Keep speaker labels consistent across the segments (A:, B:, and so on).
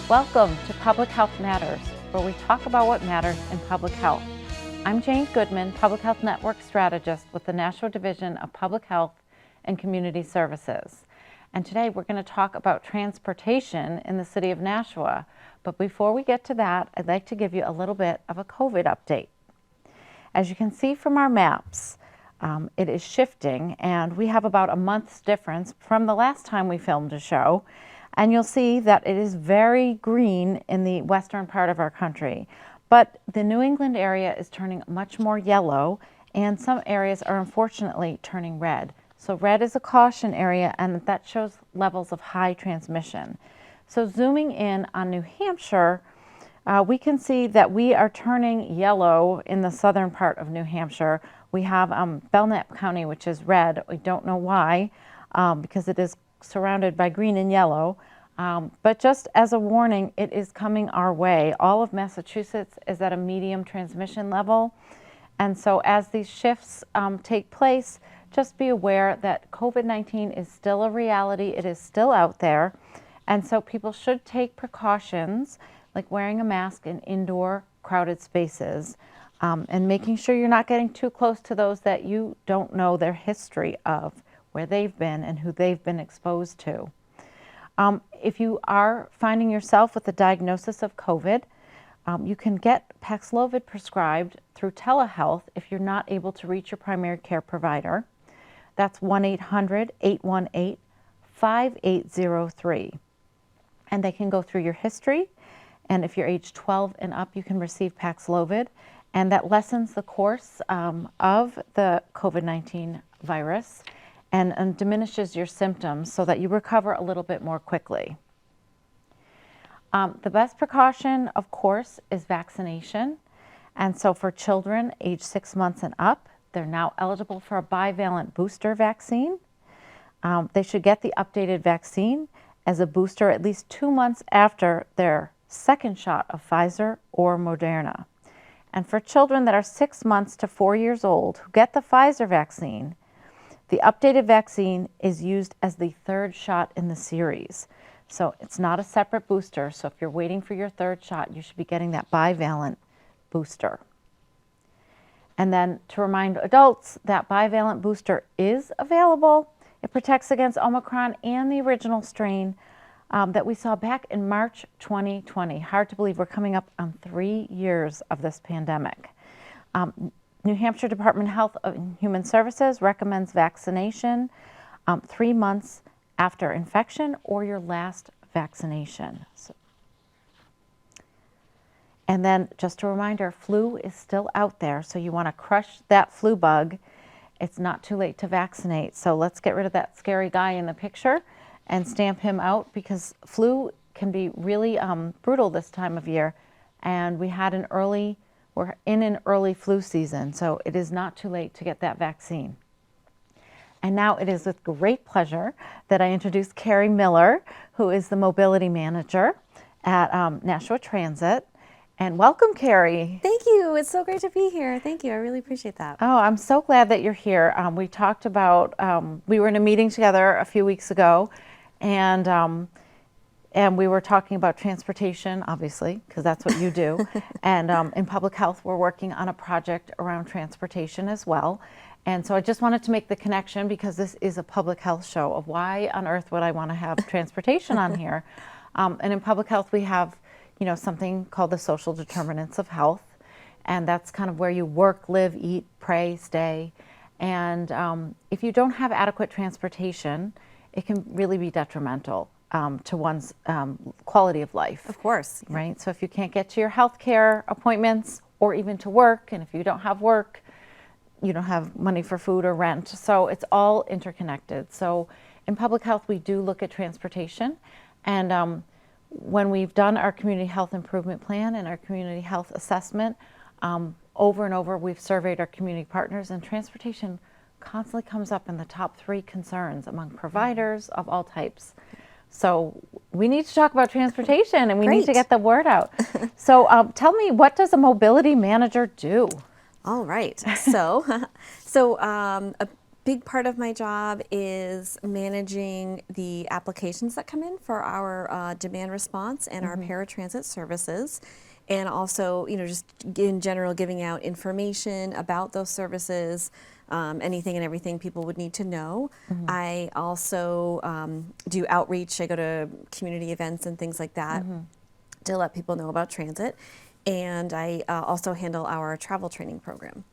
A: Welcome to Public Health Matters, where we talk about what matters in public health. I'm Jane Goodman, Public Health Network Strategist with the Nashua Division of Public Health and Community Services. And today we're going to talk about transportation in the city of Nashua. But before we get to that, I'd like to give you a little bit of a COVID update. As you can see from our maps, it is shifting, and we have about a month's difference from the last time we filmed a show. And you'll see that it is very green in the western part of our country. But the New England area is turning much more yellow, and some areas are unfortunately turning red. So red is a caution area, and that shows levels of high transmission. So zooming in on New Hampshire, we can see that we are turning yellow in the southern part of New Hampshire. We have Belknap County, which is red. We don't know why, because it is surrounded by green and yellow. But just as a warning, it is coming our way. All of Massachusetts is at a medium transmission level. And so as these shifts take place, just be aware that COVID-19 is still a reality. It is still out there. And so people should take precautions like wearing a mask in indoor crowded spaces and making sure you're not getting too close to those that you don't know their history of, where they've been and who they've been exposed to. If you are finding yourself with a diagnosis of COVID, you can get Paxlovid prescribed through telehealth if you're not able to reach your primary care provider. That's 1-800-818-5803. And they can go through your history. And if you're age 12 and up, you can receive Paxlovid. And that lessens the course of the COVID-19 virus and diminishes your symptoms so that you recover a little bit more quickly. The best precaution, of course, is vaccination. And so for children age 6 months and up, they're now eligible for a bivalent booster vaccine. They should get the updated vaccine as a booster at least 2 months after their second shot of Pfizer or Moderna. And for children that are 6 months to 4 years old who get the Pfizer vaccine, the updated vaccine is used as the third shot in the series. So it's not a separate booster. So if you're waiting for your third shot, you should be getting that bivalent booster. And then to remind adults, that bivalent booster is available. It protects against Omicron and the original strain that we saw back in March 2020. Hard to believe we're coming up on 3 years of this pandemic. New Hampshire Department of Health and Human Services recommends vaccination 3 months after infection or your last vaccination. And then just a reminder, flu is still out there, so you want to crush that flu bug. It's not too late to vaccinate, so let's get rid of that scary guy in the picture and stamp him out, because flu can be really brutal this time of year, and we're in an early flu season, so it is not too late to get that vaccine. And now it is with great pleasure that I introduce Kerry Miller, who is the mobility manager at Nashua Transit. And welcome, Kerry.
B: Thank you. It's so great to be here. Thank you. I really appreciate that.
A: Oh, I'm so glad that you're here. We talked about, we were in a meeting together a few weeks ago, and we were talking about transportation, obviously, because that's what you do. And in public health, we're working on a project around transportation as well. And so I just wanted to make the connection, because this is a public health show, of why on earth would I want to have transportation on here? And in public health, we have, something called the social determinants of health. And that's kind of where you work, live, eat, pray, stay. And if you don't have adequate transportation, it can really be detrimental to one's quality of life.
B: Of course.
A: Right? So if you can't get to your healthcare appointments or even to work, and if you don't have work, you don't have money for food or rent. So it's all interconnected. So in public health, we do look at transportation. And when we've done our community health improvement plan and our community health assessment, over and over, we've surveyed our community partners, and transportation constantly comes up in the top 3 concerns among providers of all types. So we need to talk about transportation, and we need to get the word out. So tell me, what does a mobility manager do?
B: All right. So big part of my job is managing the applications that come in for our demand response and our paratransit services. And also, just in general, giving out information about those services, anything and everything people would need to know. I also do outreach. I go to community events and things like that to let people know about transit. And I also handle our travel training program.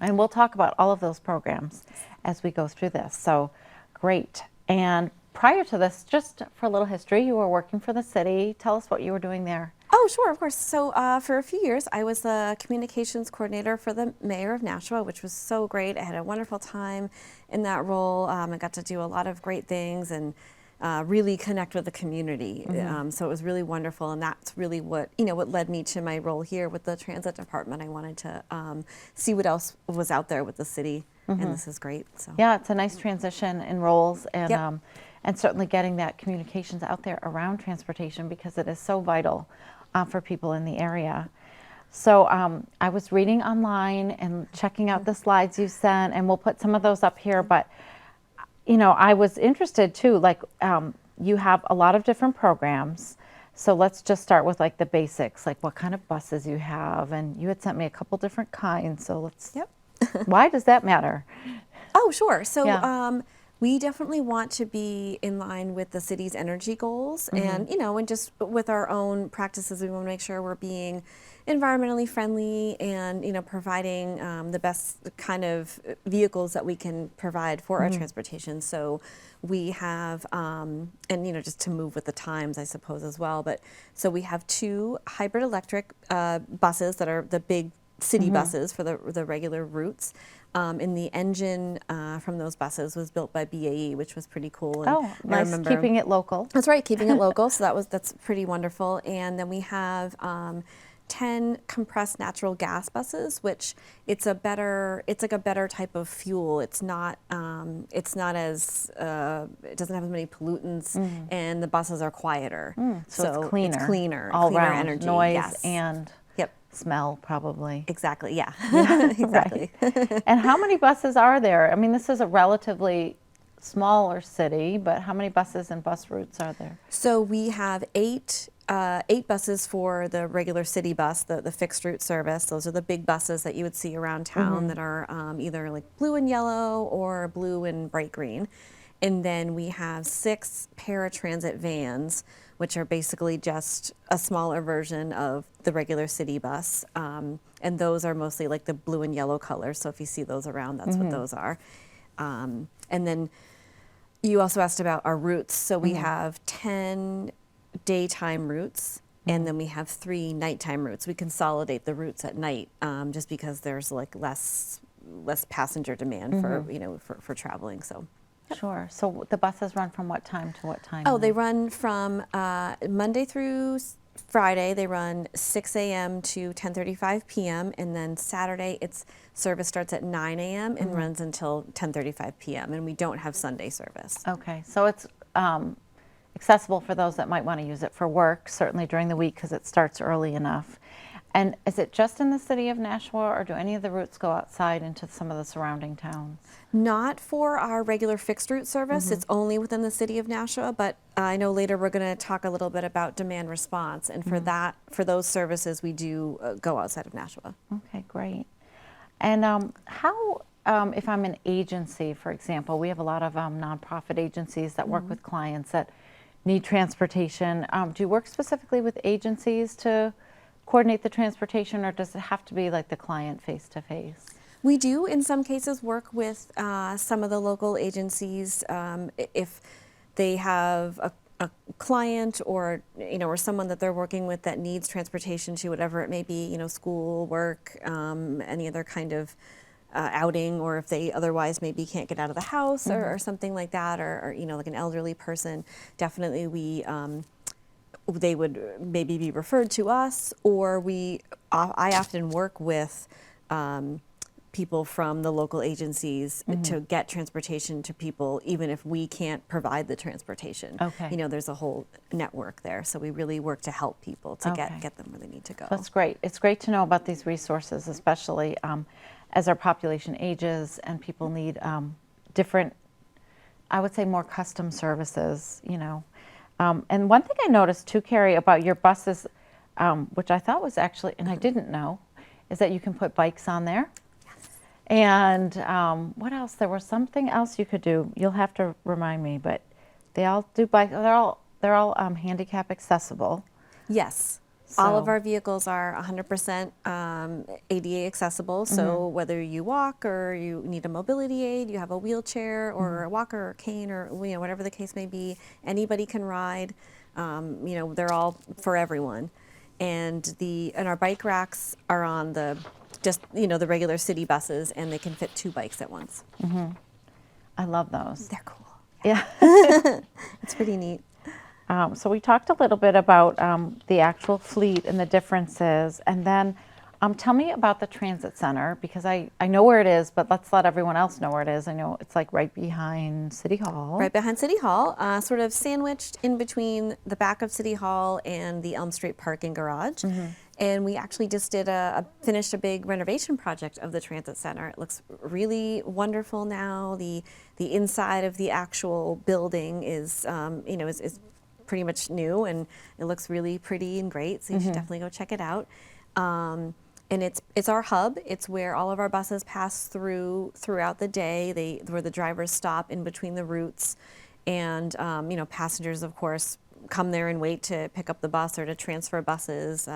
A: And we'll talk about all of those programs as we go through this. So great. And prior to this, just for a little history, you were working for the city. Tell us what you were doing there.
B: Oh, sure, of course. So for a few years, I was the communications coordinator for the mayor of Nashua, which was so great. I had a wonderful time in that role. I got to do a lot of great things and really connect with the community. So it was really wonderful, and that's really what led me to my role here with the transit department. I wanted to see what else was out there with the city, and this is great. So
A: yeah, it's a nice transition in roles, and
B: Yep.
A: And certainly getting that communications out there around transportation, because it is so vital for people in the area. So I was reading online and checking out the slides you sent, and we'll put some of those up here, but I was interested too, like you have a lot of different programs. So let's just start with like the basics, like what kind of buses you have. And you had sent me a couple different kinds. So let's,
B: Yep.
A: why does that matter?
B: Oh, sure. So
A: Yeah.
B: we definitely want to be in line with the city's energy goals, and just with our own practices, we want to make sure we're being environmentally friendly and providing the best kind of vehicles that we can provide for our transportation. So we have, and just to move with the times, I suppose as well. But so we have 2 hybrid electric buses that are the big city buses for the regular routes. And the engine from those buses was built by BAE, which was pretty cool. And
A: Oh,
B: I
A: nice,
B: remember,
A: keeping it local.
B: that's right, keeping it local. So that's pretty wonderful. And then we have 10 compressed natural gas buses, which it's like a better type of fuel. It's not as it doesn't have as many pollutants, and the buses are quieter.
A: So it's cleaner.
B: It's cleaner,
A: All
B: cleaner
A: around,
B: energy.
A: noise
B: Yes.
A: and
B: Yep.
A: smell probably.
B: Exactly. Yeah.
A: Exactly. And how many buses are there? I mean, this is a relatively smaller city, but how many buses and bus routes are there?
B: So we have 8 buses for the regular city bus, the fixed route service. Those are the big buses that you would see around town that are either like blue and yellow or blue and bright green. And then we have 6 paratransit vans, which are basically just a smaller version of the regular city bus. And those are mostly like the blue and yellow colors. So if you see those around, that's what those are. And then you also asked about our routes. So we have 10 daytime routes, and then we have 3 nighttime routes. We consolidate the routes at night just because there's like less passenger demand for traveling. So.
A: Sure. So the buses run from what time to what time?
B: Oh, they run from Monday through Friday. They run 6 a.m. to 10:35 p.m. and then Saturday, its service starts at 9 a.m. and runs until 10:35 p.m. And we don't have Sunday service.
A: Okay. So it's accessible for those that might want to use it for work, certainly during the week because it starts early enough. And is it just in the city of Nashua, or do any of the routes go outside into some of the surrounding towns?
B: Not for our regular fixed route service. It's only within the city of Nashua, but I know later we're going to talk a little bit about demand response. And for those services, we do go outside of Nashua.
A: Okay, great. And how, if I'm an agency, for example, we have a lot of nonprofit agencies that work with clients that need transportation. Do you work specifically with agencies to coordinate the transportation, or does it have to be like the client face-to-face?
B: We do, in some cases, work with some of the local agencies if they have a client or someone that they're working with that needs transportation to whatever it may be, school, work, any other kind of outing, or if they otherwise maybe can't get out of the house or something like that, or like an elderly person. Definitely, they would maybe be referred to us, or I often work with people from the local agencies to get transportation to people, even if we can't provide the transportation.
A: Okay.
B: There's a whole network there, so we really work to help people to get them where they need to go.
A: That's great. It's great to know about these resources, especially as our population ages and people need different, I would say more custom services, you know. And one thing I noticed too, Kerry, about your buses, which I thought was actually, and I didn't know, is that you can put bikes on there. And what else? There was something else you could do. You'll have to remind me, but they all do bike. They're all handicap accessible.
B: Yes. All of
A: So-
B: our vehicles are 100% ADA accessible. So whether you walk or you need a mobility aid, you have a wheelchair or a walker or cane or whatever the case may be, anybody can ride. They're all for everyone. And our bike racks are on the the regular city buses, and they can fit 2 bikes at once.
A: I love those.
B: They're cool.
A: Yeah.
B: It's pretty neat.
A: So we talked a little bit about the actual fleet and the differences, and then tell me about the transit center, because I know where it is, but let's let everyone else know where it is. I know it's like right behind City Hall.
B: Right behind City Hall, sort of sandwiched in between the back of City Hall and the Elm Street parking garage. And we actually just finished a big renovation project of the transit center. It looks really wonderful now. The inside of the actual building is pretty much new, and it looks really pretty and great. So you should definitely go check it out. And it's our hub. It's where all of our buses pass throughout the day. Where the drivers stop in between the routes, and passengers, of course, come there and wait to pick up the bus or to transfer buses.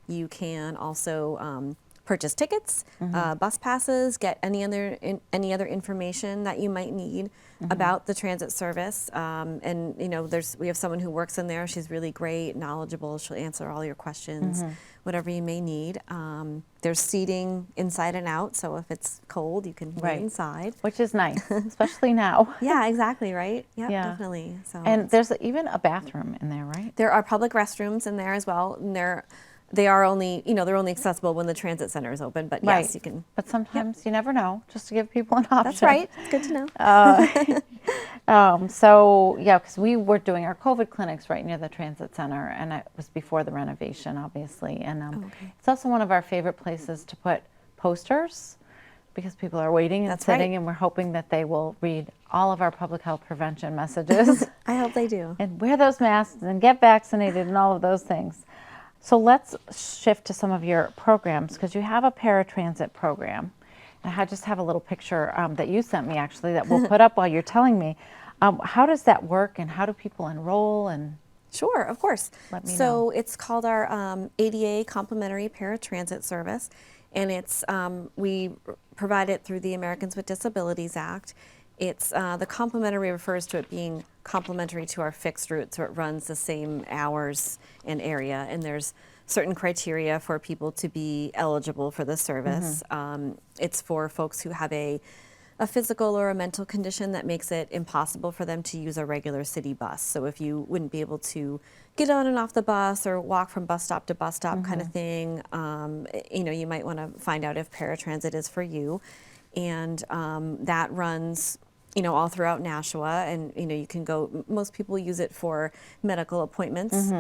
B: You can also purchase tickets, bus passes, get any other information that you might need about the transit service. And we have someone who works in there. She's really great, knowledgeable. She'll answer all your questions, whatever you may need. There's seating inside and out, so if it's cold, you can wait inside.
A: Which is nice, especially now.
B: Yeah, exactly, right? Yep,
A: Yeah,
B: definitely. So
A: and there's even a bathroom in there, right?
B: there are public restrooms in there as well, and they're only accessible when the transit center is open. But yes, you can.
A: But sometimes you never know, just to give people an option.
B: That's right. It's good to know.
A: So yeah, because we were doing our COVID clinics right near the transit center, and it was before the renovation, obviously. And it's also one of our favorite places to put posters, because people are waiting and sitting, and we're hoping that they will read all of our public health prevention messages.
B: I hope they do.
A: And wear those masks and get vaccinated and all of those things. So let's shift to some of your programs, because you have a paratransit program. And I just have a little picture that you sent me, actually, that we'll put up while you're telling me. How does that work, and how do people enroll? And
B: Sure, of course.
A: Let me know.
B: So it's called our ADA Complimentary Paratransit Service, and it's we provide it through the Americans with Disabilities Act. It's the complimentary refers to it being complementary to our fixed route, so it runs the same hours and area, and there's certain criteria for people to be eligible for the service. It's for folks who have a physical or a mental condition that makes it impossible for them to use a regular city bus. So if you wouldn't be able to get on and off the bus or walk from bus stop to bus stop kind of thing, you might want to find out if paratransit is for you. And that runs all throughout Nashua, and you can go. Most people use it for medical appointments,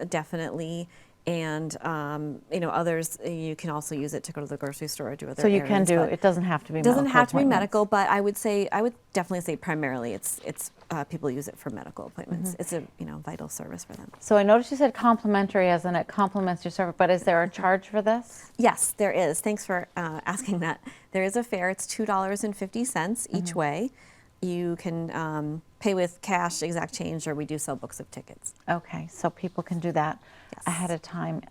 B: definitely, and others you can also use it to go to the grocery store or do other.
A: so you
B: errands,
A: can do
B: but
A: it. Doesn't have to be.
B: It doesn't
A: medical
B: have to be
A: appointments.
B: medical, but I would definitely say primarily it's people use it for medical appointments. It's a vital service for them.
A: So I noticed you said complimentary, as in it complements your service. But is there a charge for this?
B: Yes, there is. Thanks for asking that. There is a fare. It's $2.50 each way. You can pay with cash, exact change, or we do sell books of tickets.
A: Okay, so people can do that ahead of time.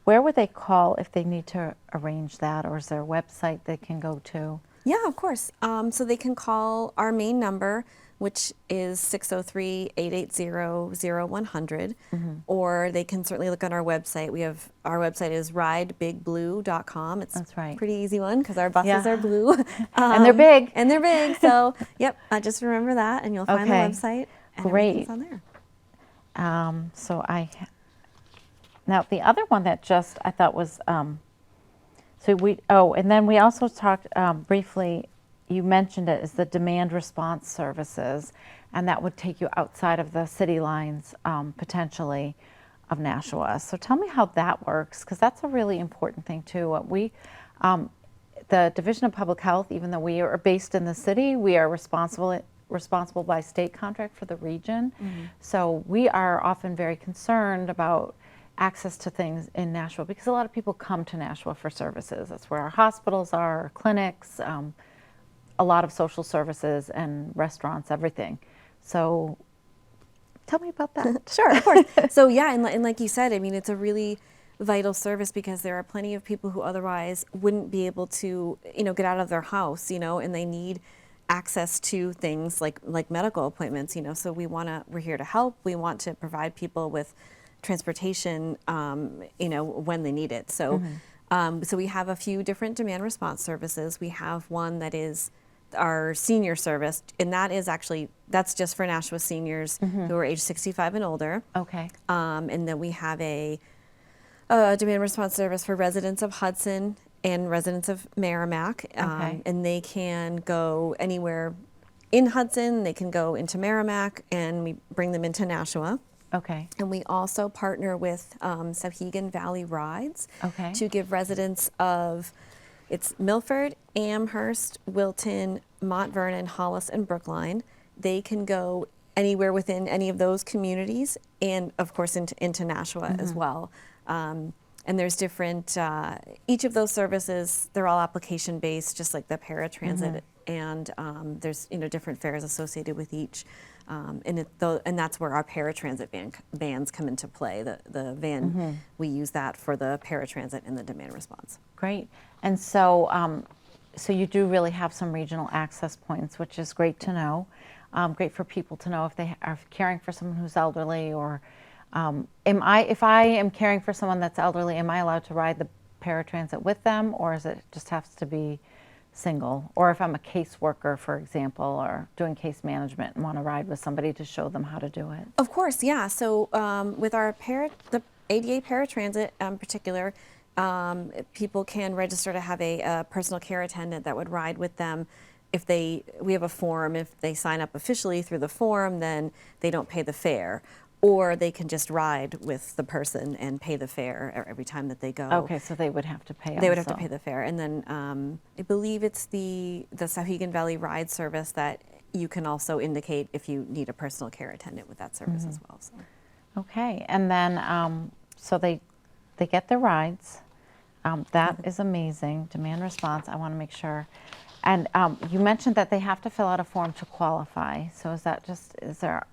A: Where would they call if they need to arrange that, or is there a website they can go to?
B: Yeah, of course. So they can call our main number, which is 603-880-0100, or they can certainly look on our website. Our website is ridebigblue.com. It's
A: That's right.
B: a pretty easy one because our buses are blue.
A: And they're big.
B: And they're big. So, yep, just remember that, and you'll find the website. And
A: Great.
B: everything's on there.
A: Now the other one that I thought was, and then we also talked briefly, you mentioned it, is the demand response services, and that would take you outside of the city lines, potentially, of Nashua. So tell me how that works, because that's a really important thing too. The the Division of Public Health, even though we are based in the city, we are responsible by state contract for the region. So we are often very concerned about access to things in Nashua because a lot of people come to Nashua for services. That's where our hospitals are, our clinics, a lot of social services and restaurants, everything. So tell me about that.
B: Sure, of course. So yeah, and like you said, I mean, it's a really vital service because there are plenty of people who otherwise wouldn't be able to, get out of their house, and they need access to things like medical appointments, So we're here to help. We want to provide people with transportation, when they need it. So, so we have a few different demand response services. We have one that is our senior service, and that's just for Nashua seniors who are age 65 and older.
A: Okay.
B: And then we have a demand response service for residents of Hudson and residents of Merrimack.
A: Okay.
B: And they can go anywhere in Hudson, they can go into Merrimack, and we bring them into Nashua.
A: Okay.
B: And we also partner with Sauhegan Valley Rides
A: Okay.
B: to give residents of it's Milford, Amherst, Wilton, Mont Vernon, Hollis, and Brookline. They can go anywhere within any of those communities, and of course into Nashua as well. And there's different, each of those services, they're all application based, just like the Paratransit, and there's different fares associated with each. And that's where our Paratransit vans come into play. The van, we use that for the Paratransit and the demand response.
A: Great. And so, so you do really have some regional access points, which is great to know. Great for people to know if they are caring for someone who's elderly, or if I am caring for someone that's elderly, am I allowed to ride the Paratransit with them, or is it just has to be single? Or if I'm a caseworker, for example, or doing case management and want to ride with somebody to show them how to do it?
B: Of course, yeah. So with the ADA Paratransit in particular, people can register to have a personal care attendant that would ride with them. We have a form. If they sign up officially through the form, then they don't pay the fare. Or they can just ride with the person and pay the fare every time that they go.
A: Okay, so they would have to pay.
B: They would have to pay the fare. And then I believe it's the Sauhegan Valley Ride service that you can also indicate if you need a personal care attendant with that service as well. So.
A: Okay, and then so they get their rides. That is amazing. Demand response, I want to make sure. And you mentioned that they have to fill out a form to qualify. So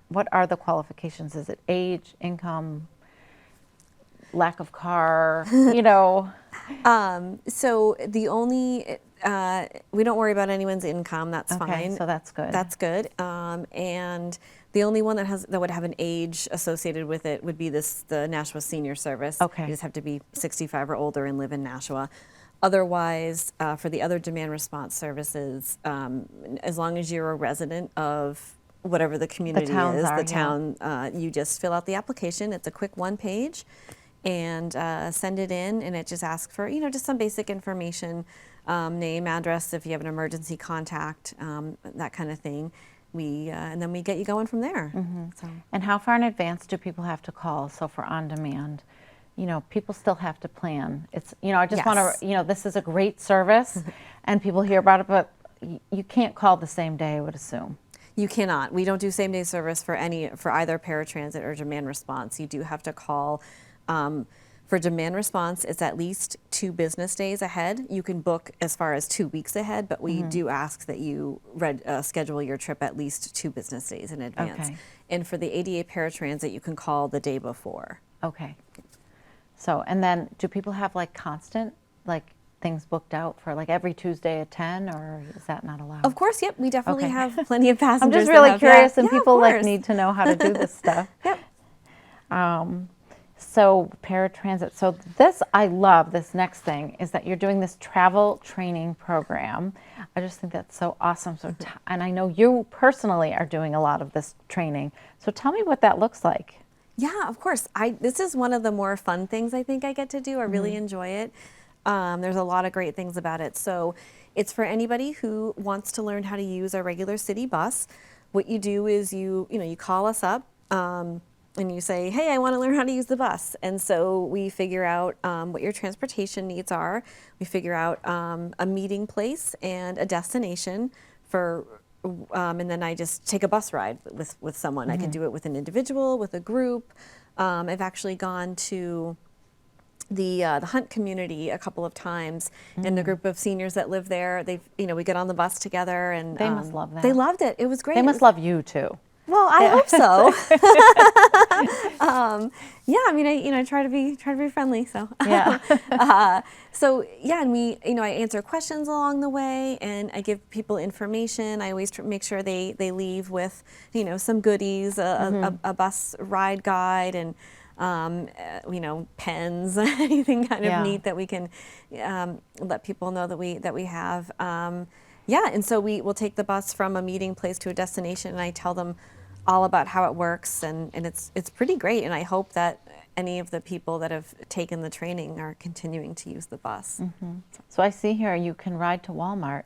A: what are the qualifications? Is it age, income, lack of car,
B: So the only, we don't worry about anyone's income, that's
A: Okay,
B: fine.
A: so that's good.
B: That's good. And the only one that would have an age associated with it would be the Nashua Senior Service.
A: Okay.
B: You just have to be 65 or older and live in Nashua. Otherwise, for the other demand response services, as long as you're a resident of whatever the community town, you just fill out the application. It's a quick one-page, and send it in, and it just asks for just some basic information, name, address, if you have an emergency contact, that kind of thing. And then we get you going from there. So.
A: And how far in advance do people have to call? So for on demand, people still have to plan. It's, I just want to, this is a great service and people hear about it, but you can't call the same day, I would assume.
B: You cannot. We don't do same day service for either Paratransit or demand response. You do have to call. For demand response, it's at least 2 business days ahead. You can book as far as 2 weeks ahead, but we do ask that you schedule your trip at least 2 business days in advance.
A: Okay.
B: And for the ADA Paratransit, you can call the day before.
A: Okay. So, and then do people have constant, things booked out for every Tuesday at 10, or is that not allowed?
B: Of course, yep. We definitely
A: Okay.
B: have plenty of passengers.
A: I'm just really curious, and
B: Yeah,
A: people
B: of course.
A: need to know how to do this stuff.
B: Yep.
A: So Paratransit. So I love this next thing is that you're doing this travel training program. I just think that's so awesome. So, and I know you personally are doing a lot of this training. So tell me what that looks like.
B: Yeah, of course. This is one of the more fun things I think I get to do. I really enjoy it. There's a lot of great things about it. So it's for anybody who wants to learn how to use a regular city bus. What you do is you call us up. and you say, hey, I want to learn how to use the bus. And so we figure out what your transportation needs are. We figure out a meeting place and a destination for, and then I just take a bus ride with someone. I can do it with an individual, with a group. I've actually gone to the Hunt community a couple of times, and a group of seniors that live there. We get on the bus together, and
A: They must love that.
B: They loved it. It was great.
A: They must love you too.
B: Well, I hope so. Yeah, I mean, I try to be friendly. So
A: Yeah.
B: and we, I answer questions along the way, and I give people information. I always make sure they leave with, some goodies, a bus ride guide, and pens, anything kind of neat that we can let people know that we have. And so we'll take the bus from a meeting place to a destination, and I tell them all about how it works, and it's pretty great. And I hope that any of the people that have taken the training are continuing to use the bus.
A: So I see here you can ride to Walmart,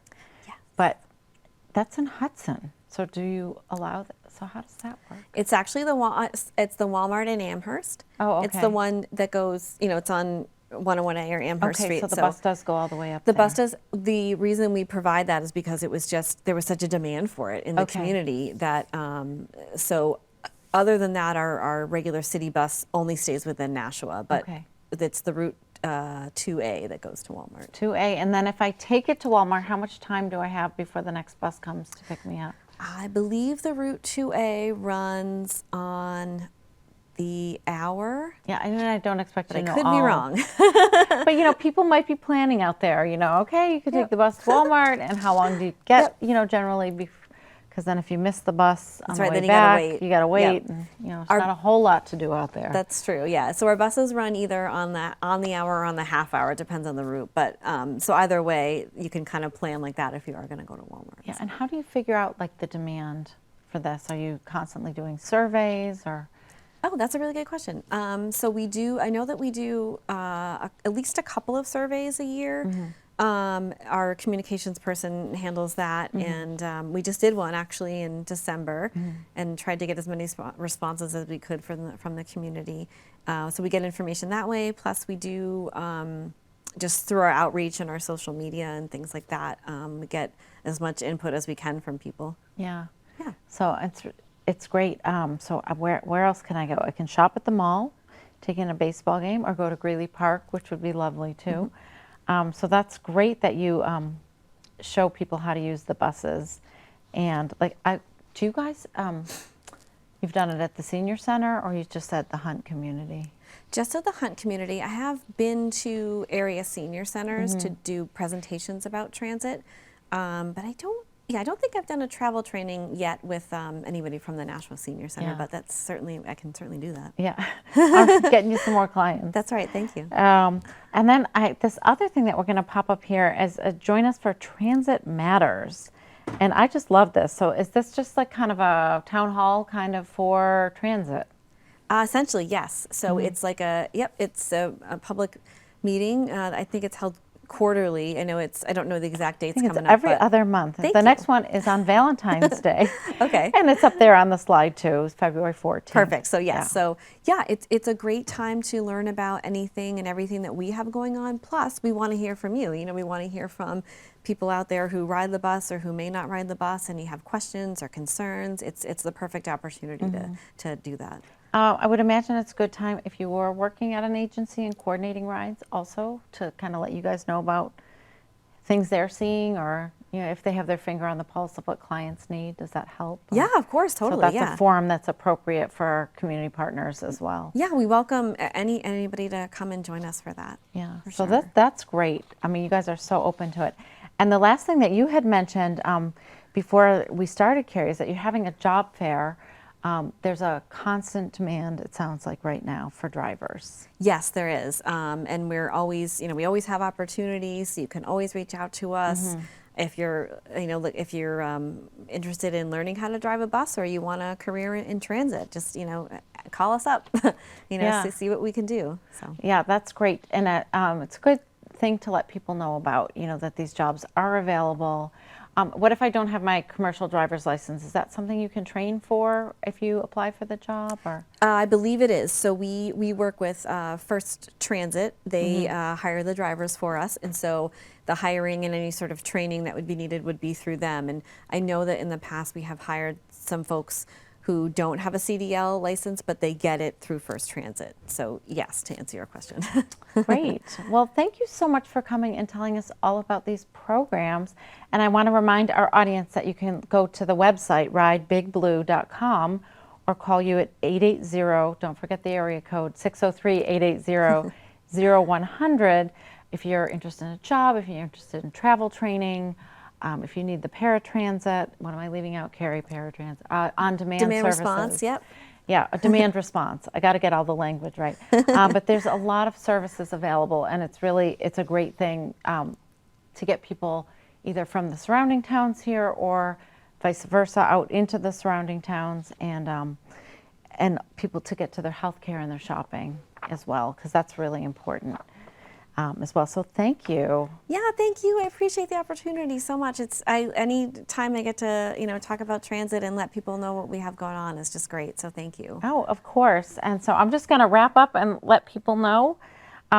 A: but that's in Hudson. So do you allow that? So how does that work?
B: It's actually the Walmart in Amherst.
A: Oh, okay.
B: It's the one that goes, it's on 101A or Amherst Street.
A: So the bus does go all the way up
B: The
A: there.
B: bus does. The reason we provide that is because there was such a demand for it in the community that, so other than that, our regular city bus only stays within Nashua, but it's the route 2A that goes to Walmart.
A: 2A, and then if I take it to Walmart, how much time do I have before the next bus comes to pick me up?
B: I believe the route 2A runs on the hour.
A: Yeah, I don't expect
B: But
A: to know
B: I could be wrong.
A: But people might be planning out there, okay, you could take the bus to Walmart, and how long do you get, generally, because then if you miss the bus on the way back, you gotta wait, and it's not a whole lot to do out there.
B: That's true, yeah. So our buses run either on the hour or on the half hour. It depends on the route. But so either way, you can kind of plan like that if you are going to go to Walmart.
A: Yeah, and how do you figure out the demand for this? Are you constantly doing surveys or?
B: Oh, that's a really good question. So I know that we do at least a couple of surveys a year. Our communications person handles that, and we just did one actually in December, and tried to get as many responses as we could from the community. So we get information that way. Plus, we do just through our outreach and our social media and things like that. We get as much input as we can from people.
A: Yeah.
B: Yeah.
A: So it's great. So where else can I go? I can shop at the mall, take in a baseball game, or go to Greeley Park, which would be lovely too. So that's great that you show people how to use the buses. And do you guys, you've done it at the senior center, or you just at the Hunt community?
B: Just at the Hunt community. I have been to area senior centers to do presentations about transit, but I don't think I've done a travel training yet with anybody from the Nashua Senior Center, but I can certainly do that.
A: Yeah, I'm getting you some more clients.
B: That's right, thank you.
A: And then this other thing that we're going to pop up here is join us for Transit Matters. And I just love this. So is this just kind of a town hall kind of for transit?
B: Essentially, yes. So it's it's a public meeting. I think it's held quarterly. I don't know the exact dates coming up.
A: Every other month. The next one is on Valentine's Day.
B: Okay.
A: And it's up there on the slide too. It's February 14th.
B: Perfect. So yes. So it's a great time to learn about anything and everything that we have going on. Plus, we want to hear from you. We want to hear from people out there who ride the bus or who may not ride the bus, and you have questions or concerns. It's the perfect opportunity to do that.
A: I would imagine it's a good time if you were working at an agency and coordinating rides also to kind of let you guys know about things they're seeing, or if they have their finger on the pulse of what clients need. Does that help?
B: Yeah, of course, totally.
A: So that's a forum that's appropriate for our community partners as well.
B: Yeah, we welcome anybody to come and join us for that.
A: Yeah,
B: so
A: that's great. I mean, you guys are so open to it. And the last thing that you had mentioned before we started, Kerry, is that you're having a job fair. There's a constant demand, it sounds like right now, for drivers.
B: Yes, there is. And we're always, we always have opportunities. You can always reach out to us. If you're, interested in learning how to drive a bus, or you want a career in transit, just, call us up, to see what we can do. So.
A: Yeah, that's great. And it's a good thing to let people know about, that these jobs are available. What if I don't have my commercial driver's license? Is that something you can train for if you apply for the job? Or
B: I believe it is. So we work with First Transit. They hire the drivers for us, and so the hiring and any sort of training that would be needed would be through them. And I know that in the past we have hired some folks who don't have a CDL license, but they get it through First Transit. So yes, to answer your question.
A: Great. Well, thank you so much for coming and telling us all about these programs. And I want to remind our audience that you can go to the website, ridebigblue.com, or call you at 880, don't forget the area code, 603-880-0100 if you're interested in a job, if you're interested in travel training, if you need the paratransit. What am I leaving out, Kerry? Paratransit. On-demand services.
B: Response, yep.
A: Yeah, a demand response. I got to get all the language right. But there's a lot of services available, and it's a great thing to get people either from the surrounding towns here or vice versa out into the surrounding towns, and people to get to their health care and their shopping as well, because that's really important as well. So thank you.
B: Yeah, thank you. I appreciate the opportunity so much. Any time I get to talk about transit and let people know what we have going on is just great. So thank you.
A: Oh, of course. And so I'm just going to wrap up and let people know.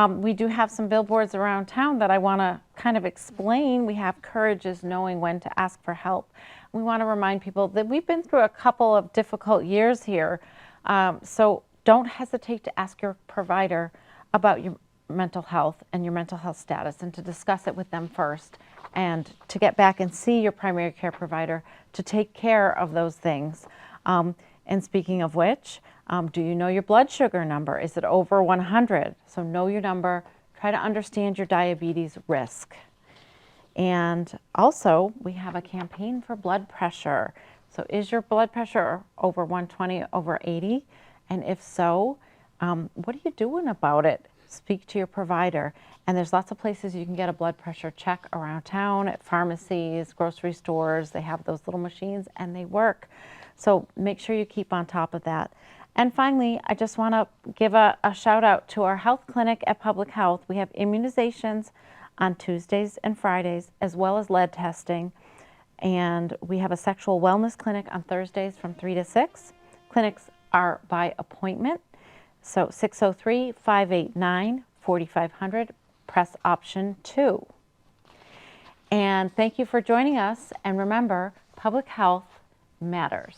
A: We do have some billboards around town that I want to kind of explain. We have Courage is Knowing When to Ask for Help. We want to remind people that we've been through a couple of difficult years here. So don't hesitate to ask your provider about your mental health and your mental health status, and to discuss it with them first, and to get back and see your primary care provider to take care of those things. And speaking of which, do you know your blood sugar number? Is it over 100? So know your number, try to understand your diabetes risk. And also, we have a campaign for blood pressure. So is your blood pressure over 120, over 80? And if so, what are you doing about it? Speak to your provider. And there's lots of places you can get a blood pressure check around town, at pharmacies, grocery stores. They have those little machines and they work. So make sure you keep on top of that. And finally, I just want to give a shout out to our health clinic at Public Health. We have immunizations on Tuesdays and Fridays, as well as lead testing. And we have a sexual wellness clinic on Thursdays from 3 to 6. Clinics are by appointment. So 603-589-4500, press option 2. And thank you for joining us. And remember, public health matters.